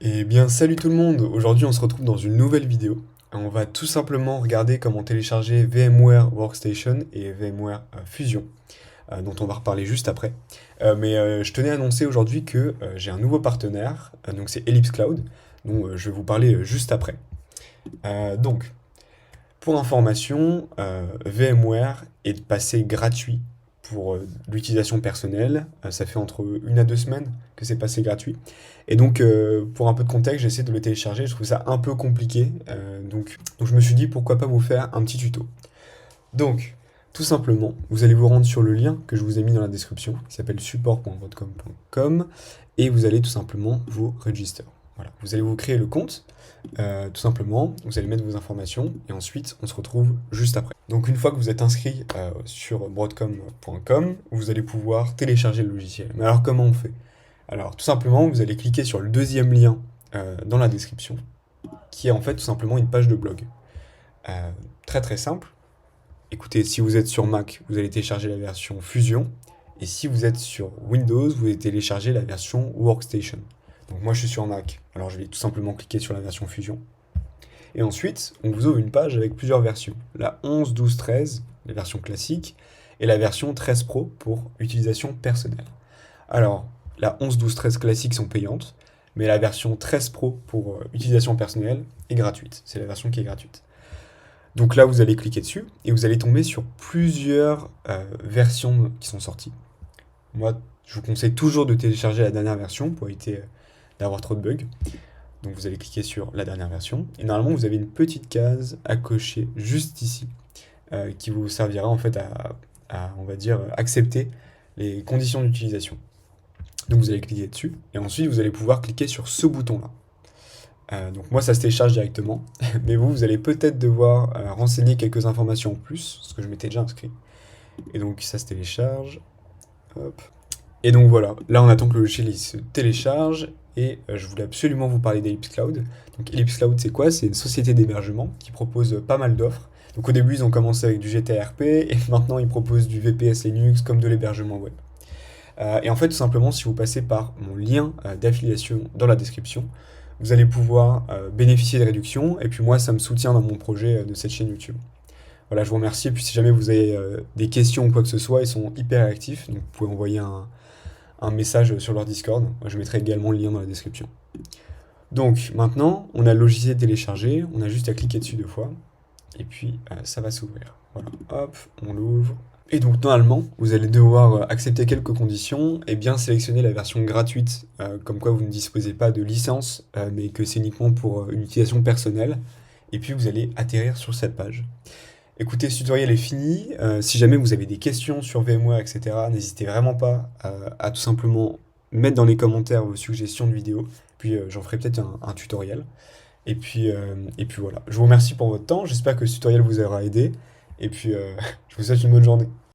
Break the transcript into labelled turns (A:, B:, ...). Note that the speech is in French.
A: Eh bien, salut tout le monde! Aujourd'hui, on se retrouve dans une nouvelle vidéo. On va tout simplement regarder comment télécharger VMware Workstation et VMware Fusion, dont on va reparler juste après. Mais je tenais à annoncer aujourd'hui que j'ai un nouveau partenaire, donc c'est Ellipse Cloud, dont je vais vous parler juste après. Donc, pour information, VMware est passé gratuit pour l'utilisation personnelle. Ça fait entre 1 à 2 semaines que c'est passé gratuit. Et donc, pour un peu de contexte, j'ai essayé de le télécharger. Je trouve ça un peu compliqué. Donc je me suis dit pourquoi pas vous faire un petit tuto. Donc, tout simplement, vous allez vous rendre sur le lien que je vous ai mis dans la description, qui s'appelle support.broadcom.com, et vous allez tout simplement vous register. Voilà. Vous allez vous créer le compte, tout simplement, vous allez mettre vos informations, et ensuite on se retrouve juste après. Donc une fois que vous êtes inscrit sur broadcom.com, vous allez pouvoir télécharger le logiciel. Mais alors comment on fait? Alors tout simplement, vous allez cliquer sur le deuxième lien dans la description, qui est en fait tout simplement une page de blog. Euh, Très très simple. Écoutez, si vous êtes sur Mac, vous allez télécharger la version Fusion. Et si vous êtes sur Windows, vous allez télécharger la version Workstation. Donc moi je suis sur Mac, alors je vais tout simplement cliquer sur la version Fusion. Et ensuite, on vous ouvre une page avec plusieurs versions. La 11, 12, 13, la version classique, et la version 13 Pro pour utilisation personnelle. Alors, la 11, 12, 13 classique sont payantes, mais la version 13 Pro pour utilisation personnelle est gratuite. C'est la version qui est gratuite. Donc là, vous allez cliquer dessus et vous allez tomber sur plusieurs versions qui sont sorties. Moi, je vous conseille toujours de télécharger la dernière version pour éviter d'avoir trop de bugs. Donc vous allez cliquer sur la dernière version et normalement vous avez une petite case à cocher juste ici qui vous servira en fait on va dire, accepter les conditions d'utilisation. Donc vous allez cliquer dessus et ensuite vous allez pouvoir cliquer sur ce bouton-là. Donc moi ça se télécharge directement, mais vous allez peut-être devoir renseigner quelques informations en plus, parce que je m'étais déjà inscrit. Et donc ça se télécharge. Hop. Et donc voilà, là on attend que le logiciel il se télécharge, et je voulais absolument vous parler d'Ellipse Cloud. Donc Ellipse Cloud c'est quoi? C'est une société d'hébergement qui propose pas mal d'offres. Donc au début ils ont commencé avec du GTRP, et maintenant ils proposent du VPS Linux comme de l'hébergement web. Et en fait, tout simplement, si vous passez par mon lien d'affiliation dans la description, vous allez pouvoir bénéficier de réductions. Et puis moi, ça me soutient dans mon projet de cette chaîne YouTube. Voilà, je vous remercie. Et puis si jamais vous avez des questions ou quoi que ce soit, ils sont hyper réactifs. Donc vous pouvez envoyer un message sur leur Discord. Moi, je mettrai également le lien dans la description. Donc maintenant, on a le logiciel téléchargé. On a juste à cliquer dessus 2 fois. Et puis ça va s'ouvrir. Voilà, hop, on l'ouvre. Et donc normalement, vous allez devoir accepter quelques conditions et bien sélectionner la version gratuite, comme quoi vous ne disposez pas de licence, mais que c'est uniquement pour une utilisation personnelle. Et puis vous allez atterrir sur cette page. Écoutez, ce tutoriel est fini. Si jamais vous avez des questions sur VMware, etc., n'hésitez vraiment pas à tout simplement mettre dans les commentaires vos suggestions de vidéos. Puis j'en ferai peut-être un tutoriel. Et puis voilà. Je vous remercie pour votre temps. J'espère que ce tutoriel vous aura aidé. Et puis je vous souhaite une bonne journée.